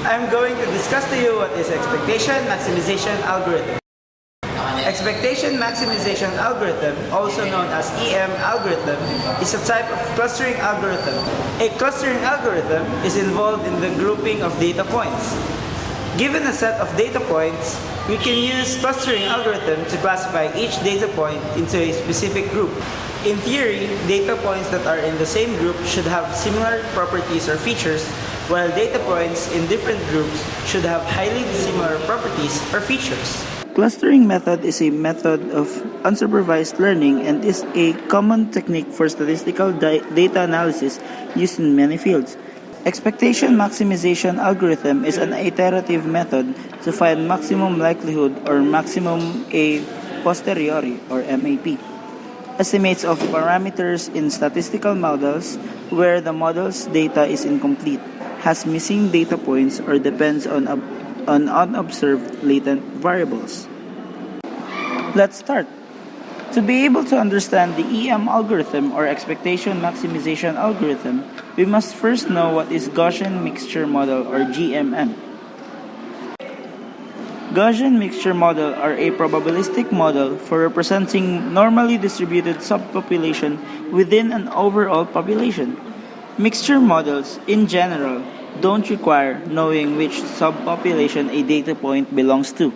I'm going to discuss to you what is expectation maximization algorithm. Expectation maximization algorithm, also known as EM algorithm, is a type of clustering algorithm. A clustering algorithm is involved in the grouping of data points. Given a set of data points, we can use clustering algorithm to classify each data point into a specific group. In theory, data points that are in the same group should have similar properties or features, while data points in different groups should have highly dissimilar properties or features. Clustering method is a method of unsupervised learning and is a common technique for statistical data analysis used in many fields. Expectation maximization algorithm is an iterative method to find maximum likelihood or maximum a posteriori or MAP. Estimates of parameters in statistical models where the model's data is incomplete, has missing data points, or depends on unobserved latent variables. Let's start. To be able to understand the EM algorithm or expectation maximization algorithm, we must first know what is Gaussian mixture model or GMM. Gaussian mixture model are a probabilistic model for representing normally distributed subpopulation within an overall population. Mixture models, in general, don't require knowing which subpopulation a data point belongs to,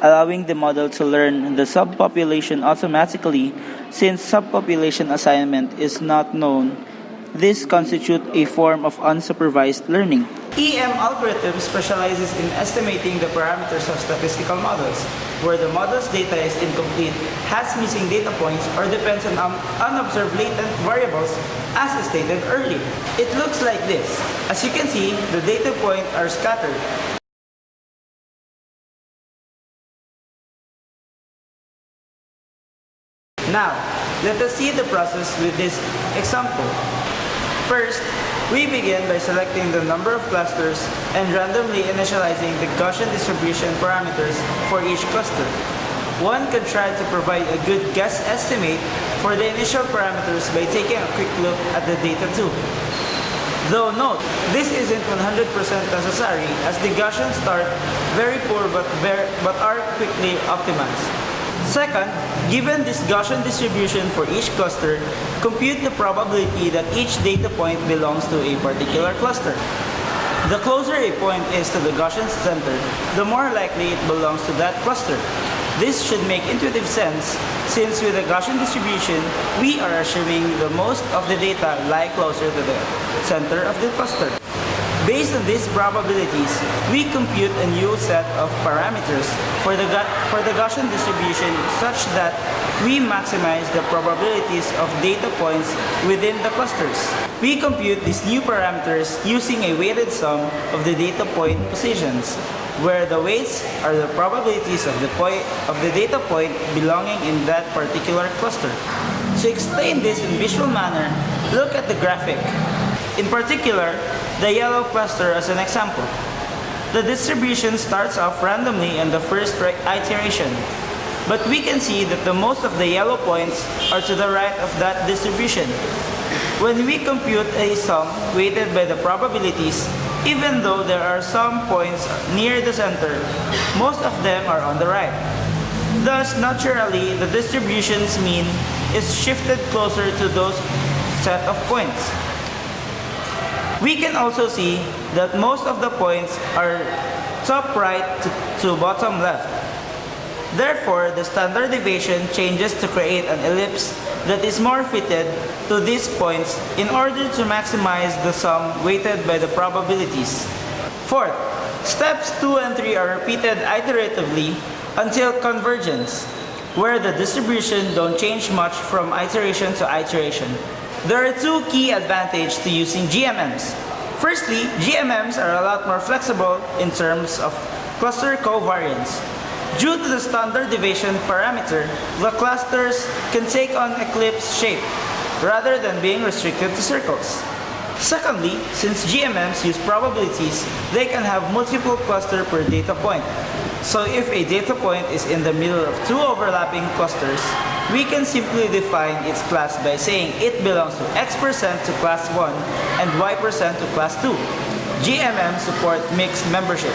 allowing the model to learn the subpopulation automatically since subpopulation assignment is not known. This constitutes a form of unsupervised learning. EM algorithm specializes in estimating the parameters of statistical models, where the model's data is incomplete, has missing data points, or depends on unobserved latent variables, as stated earlier. It looks like this. As you can see, the data points are scattered. Now, let us see the process with this example. First, we begin by selecting the number of clusters and randomly initializing the Gaussian distribution parameters for each cluster. One can try to provide a good guess estimate for the initial parameters by taking a quick look at the data too. Though note, this isn't 100% necessary as the Gaussians start very poor but are quickly optimized. Second, given this Gaussian distribution for each cluster, compute the probability that each data point belongs to a particular cluster. The closer a point is to the Gaussian center, the more likely it belongs to that cluster. This should make intuitive sense since with the Gaussian distribution, we are assuming the most of the data lie closer to the center of the cluster. Based on these probabilities, we compute a new set of parameters for the Gaussian distribution such that we maximize the probabilities of data points within the clusters. We compute these new parameters using a weighted sum of the data point positions, where the weights are the probabilities of the data point belonging in that particular cluster. To explain this in visual manner, look at the graphic. In particular, the yellow cluster as an example. The distribution starts off randomly in the first iteration, but we can see that the most of the yellow points are to the right of that distribution. When we compute a sum weighted by the probabilities, even though there are some points near the center, most of them are on the right. Thus, naturally, the distribution's mean is shifted closer to those set of points. We can also see that most of the points are top right to bottom left. Therefore, the standard deviation changes to create an ellipse that is more fitted to these points in order to maximize the sum weighted by the probabilities. Fourth, steps 2 and 3 are repeated iteratively until convergence, where the distribution don't change much from iteration to iteration. There are two key advantages to using GMMs. Firstly, GMMs are a lot more flexible in terms of cluster covariance. Due to the standard deviation parameter, the clusters can take on ellipse shape rather than being restricted to circles. Secondly, since GMMs use probabilities, they can have multiple clusters per data point. So if a data point is in the middle of two overlapping clusters, we can simply define its class by saying it belongs to X% to class 1 and Y% to class 2. GMM support mixed membership.